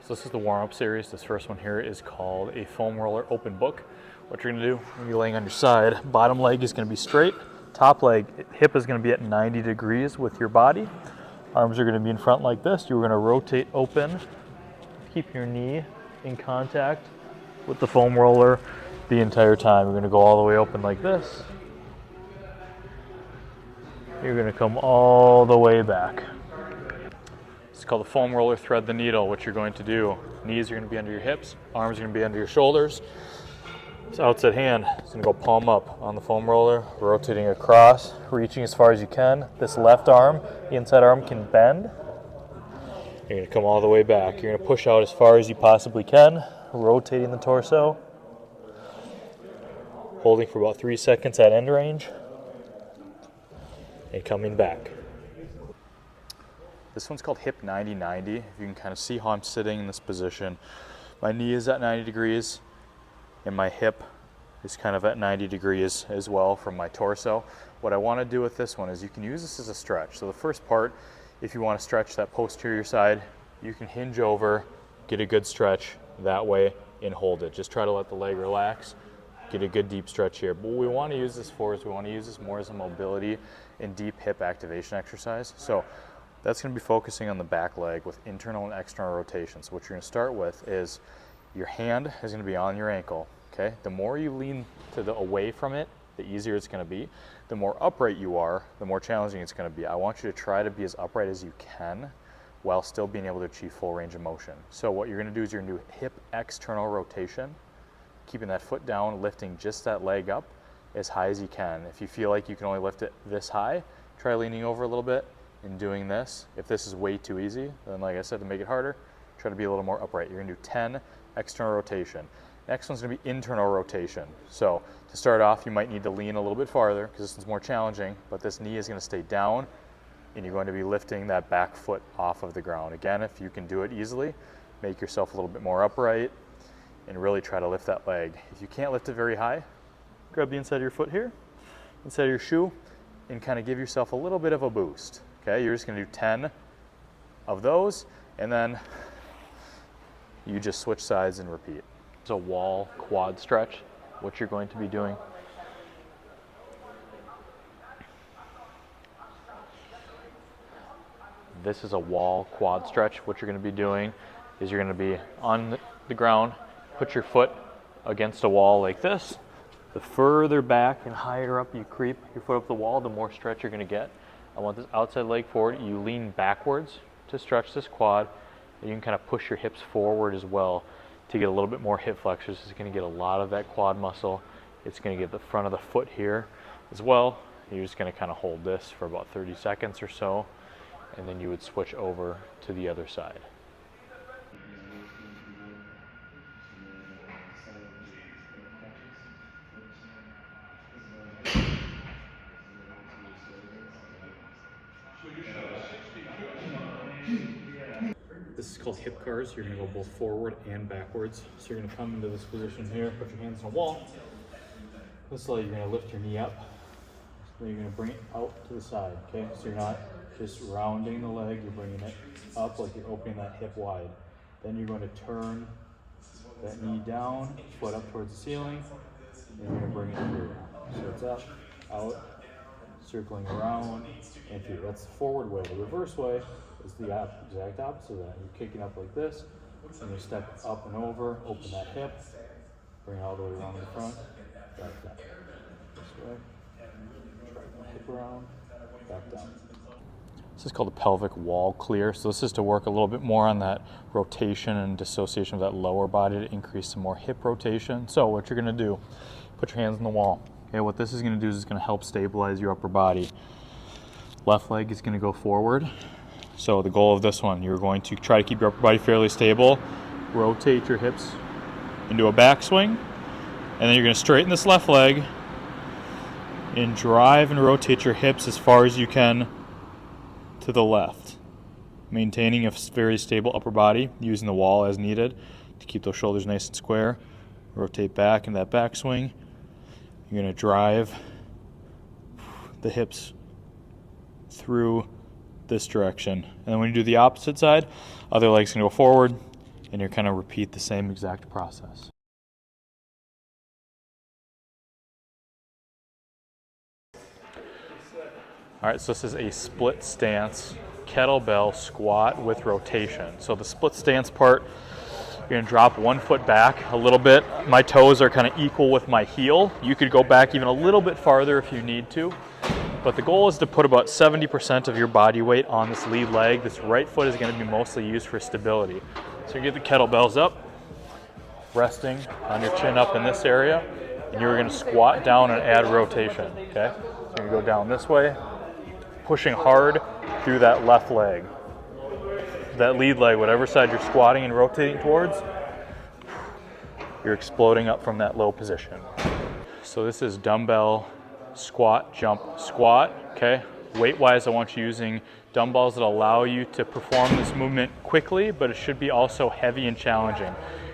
So this is the warm-up series. This first one here is called a foam roller open book. What you're gonna do when you're laying on your side, bottom leg is gonna be straight, top leg, hip is gonna be at 90 degrees with your body. Arms are gonna be in front like this. You're gonna rotate open, keep your knee in contact with the foam roller the entire time. You're gonna go all the way open like this. You're gonna come all the way back. It's called the foam roller thread the needle. What you're going to do, knees are going to be under your hips, arms are going to be under your shoulders. This outside hand is going to go palm up on the foam roller, rotating across, reaching as far as you can. This left arm, the inside arm can bend. You're going to come all the way back. You're going to push out as far as you possibly can, rotating the torso, holding for about 3 seconds at end range, and coming back. This one's called hip 90-90. If you can kind of see how I'm sitting in this position. My knee is at 90 degrees and my hip is kind of at 90 degrees as well from my torso. What I want to do with this one is you can use this as a stretch. So the first part, if you want to stretch that posterior side, you can hinge over, get a good stretch that way and hold it. Just try to let the leg relax, get a good deep stretch here. But what we want to use this for is we want to use this more as a mobility and deep hip activation exercise. So that's going to be focusing on the back leg with internal and external rotation. So what you're going to start with is your hand is going to be on your ankle. Okay. The more you lean to the away from it, the easier it's going to be. The more upright you are, the more challenging it's going to be. I want you to try to be as upright as you can while still being able to achieve full range of motion. So what you're going to do is you're going to do hip external rotation, keeping that foot down, lifting just that leg up as high as you can. If you feel like you can only lift it this high, try leaning over a little bit in doing this. If this is way too easy, then like I said, to make it harder, try to be a little more upright. You're gonna do 10 external rotation. Next one's gonna be internal rotation. So to start off, you might need to lean a little bit farther because this one's more challenging, but this knee is gonna stay down and you're going to be lifting that back foot off of the ground. Again, if you can do it easily, make yourself a little bit more upright and really try to lift that leg. If you can't lift it very high, grab the inside of your foot here, inside of your shoe, and kind of give yourself a little bit of a boost. Okay, you're just going to do 10 of those, and then you just switch sides and repeat. It's a wall quad stretch, what you're going to be doing. This is a wall quad stretch. What you're going to be doing is you're going to be on the ground, put your foot against a wall like this. The further back and higher up you creep your foot up the wall, the more stretch you're going to get. I want this outside leg forward. You lean backwards to stretch this quad, and you can kind of push your hips forward as well to get a little bit more hip flexors. It's going to get a lot of that quad muscle. It's going to get the front of the foot here as well. You're just going to kind of hold this for about 30 seconds or so, and then you would switch over to the other side. This is called hip cars. You're going to go both forward and backwards. So you're going to come into this position here, put your hands on the wall. This leg, you're going to lift your knee up. Then you're going to bring it out to the side, okay? So you're not just rounding the leg, you're bringing it up like you're opening that hip wide. Then you're going to turn that knee down, foot up towards the ceiling, and you're going to bring it through. So it's up, out, circling around, and through. That's the forward way. The reverse way is the exact opposite of that. You're kicking up like this, and you step up and over, open that hip, bring it all the way around the front, back down. This way, hip around, back down. This is called the pelvic wall clear. So this is to work a little bit more on that rotation and dissociation of that lower body to increase some more hip rotation. So what you're gonna do, put your hands on the wall. Okay, what this is gonna do is it's gonna help stabilize your upper body. Left leg is gonna go forward. So the goal of this one, you're going to try to keep your upper body fairly stable, rotate your hips into a backswing, and then you're going to straighten this left leg and drive and rotate your hips as far as you can to the left, maintaining a very stable upper body, using the wall as needed to keep those shoulders nice and square. Rotate back in that backswing. You're going to drive the hips through this direction. And then when you do the opposite side, other leg's gonna go forward and you're kind of repeat the same exact process. All right, so this is a split stance kettlebell squat with rotation. So the split stance part, you're gonna drop 1 foot back a little bit. My toes are kind of equal with my heel. You could go back even a little bit farther if you need to. But the goal is to put about 70% of your body weight on this lead leg. This right foot is gonna be mostly used for stability. So you get the kettlebells up, resting on your chin up in this area, and you're gonna squat down and add rotation, okay? So you're gonna go down this way, pushing hard through that left leg. That lead leg, whatever side you're squatting and rotating towards, you're exploding up from that low position. So this is dumbbell squat, jump, squat, okay? Weight-wise, I want you using dumbbells that allow you to perform this movement quickly, but it should be also heavy and challenging.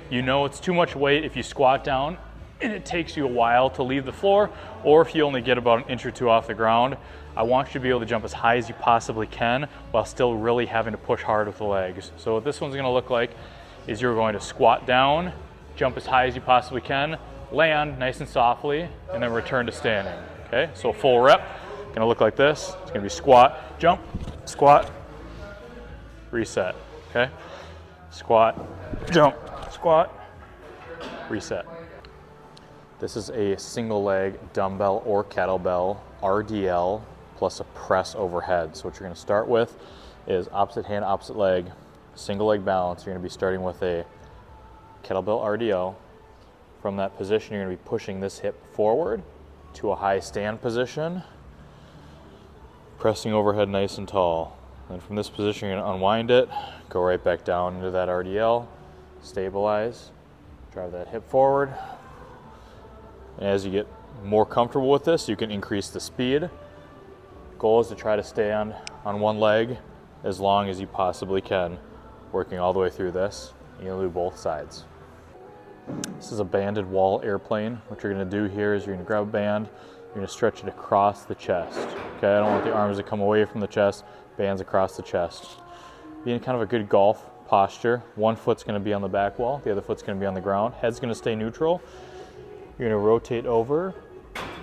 You know it's too much weight if you squat down and it takes you a while to leave the floor, or if you only get about an inch or two off the ground. I want you to be able to jump as high as you possibly can while still really having to push hard with the legs. So what this one's gonna look like is you're going to squat down, jump as high as you possibly can, land nice and softly, and then return to standing, okay? So a full rep, gonna look like this. It's gonna be squat, jump, squat, reset, okay? Squat, jump, squat, reset. This is a single leg dumbbell or kettlebell RDL plus a press overhead. So what you're gonna start with is opposite hand, opposite leg, single leg balance. You're gonna be starting with a kettlebell RDL. From that position, you're gonna be pushing this hip forward to a high stand position, pressing overhead nice and tall. And from this position, you're gonna unwind it, go right back down into that RDL, stabilize, drive that hip forward. And as you get more comfortable with this, you can increase the speed. Goal is to try to stand on one leg as long as you possibly can, working all the way through this. You're gonna do both sides. This is a banded wall airplane. What you're gonna do here is you're gonna grab a band, you're gonna stretch it across the chest. Okay, I don't want the arms to come away from the chest, bands across the chest. Be in kind of a good golf posture. One foot's gonna be on the back wall, the other foot's gonna be on the ground. Head's gonna stay neutral. You're gonna rotate over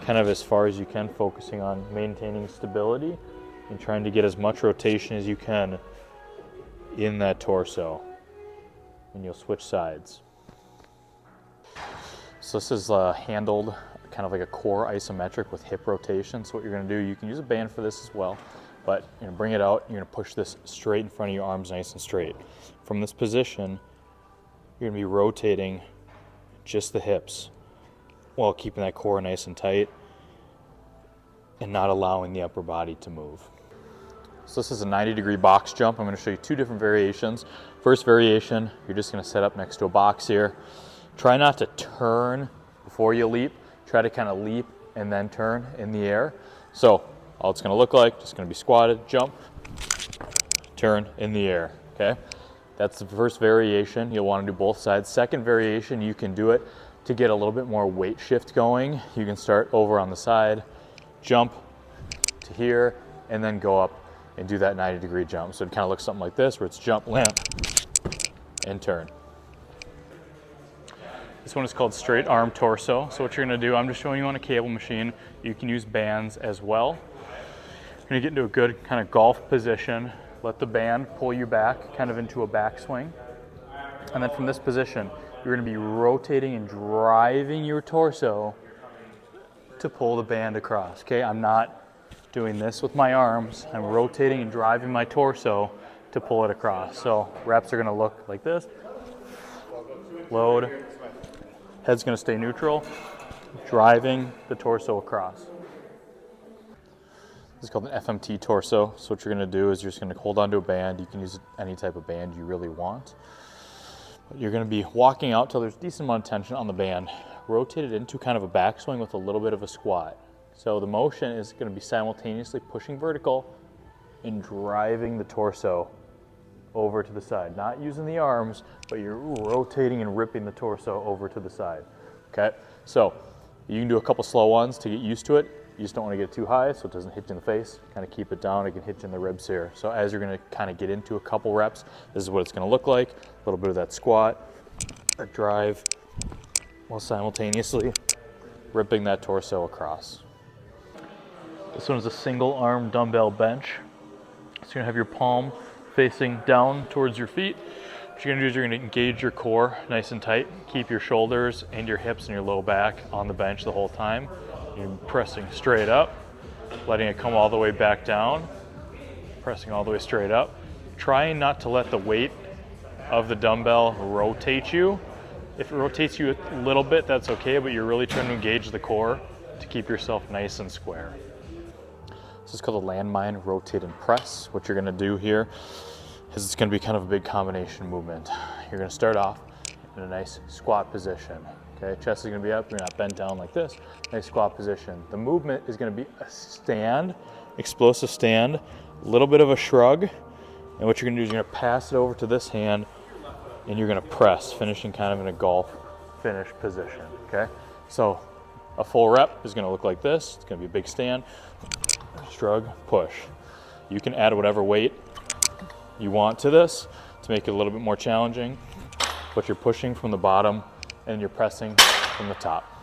kind of as far as you can, focusing on maintaining stability and trying to get as much rotation as you can in that torso. And you'll switch sides. So this is handled kind of like a core isometric with hip rotation. So what you're gonna do, you can use a band for this as well, but you're gonna bring it out, you're gonna push this straight in front of your arms nice and straight. From this position, you're gonna be rotating just the hips while keeping that core nice and tight and not allowing the upper body to move. So this is a 90-degree box jump. I'm gonna show you two different variations. First variation, you're just gonna set up next to a box here. Try not to turn before you leap. Try to kind of leap and then turn in the air. So all it's gonna look like, just gonna be squatted, jump, turn in the air, okay? That's the first variation. You'll wanna do both sides. Second variation, you can do it to get a little bit more weight shift going. You can start over on the side, jump to here, and then go up and do that 90-degree jump. So it kind of looks something like this, where it's jump, land, and turn. This one is called straight arm torso. So what you're gonna do, I'm just showing you on a cable machine. You can use bands as well. You're gonna get into a good kind of golf position. Let the band pull you back, kind of into a backswing. And then from this position, you're gonna be rotating and driving your torso to pull the band across, okay? I'm not doing this with my arms. I'm rotating and driving my torso to pull it across. So reps are gonna look like this. Load, head's gonna stay neutral, driving the torso across. This is called an FMT torso. So what you're gonna do is you're just gonna hold onto a band. You can use any type of band you really want. You're gonna be walking out till there's a decent amount of tension on the band, rotated into kind of a backswing with a little bit of a squat. So the motion is gonna be simultaneously pushing vertical and driving the torso over to the side. Not using the arms, but you're rotating and ripping the torso over to the side, okay? So you can do a couple slow ones to get used to it. You just don't want to get it too high so it doesn't hit you in the face. Kind of keep it down, it can hit you in the ribs here. So as you're gonna kind of get into a couple reps, this is what it's gonna look like. A little bit of that squat, a drive, while simultaneously ripping that torso across. This one is a single arm dumbbell bench. So you're gonna have your palm facing down towards your feet. What you're gonna do is you're gonna engage your core nice and tight. Keep your shoulders and your hips and your low back on the bench the whole time. You're pressing straight up, letting it come all the way back down, pressing all the way straight up. Trying not to let the weight of the dumbbell rotate you. If it rotates you a little bit, that's okay, but you're really trying to engage the core to keep yourself nice and square. This is called a landmine rotate and press. What you're gonna do here is it's gonna be kind of a big combination movement. You're gonna start off in a nice squat position. Okay, chest is gonna be up, you're not bent down like this. Nice squat position. The movement is gonna be a stand, explosive stand, a little bit of a shrug, and what you're gonna do is you're gonna pass it over to this hand and you're gonna press, finishing kind of in a golf finish position, okay? So a full rep is gonna look like this. It's gonna be a big stand, shrug, push. You can add whatever weight you want to this to make it a little bit more challenging, but you're pushing from the bottom and you're pressing from the top.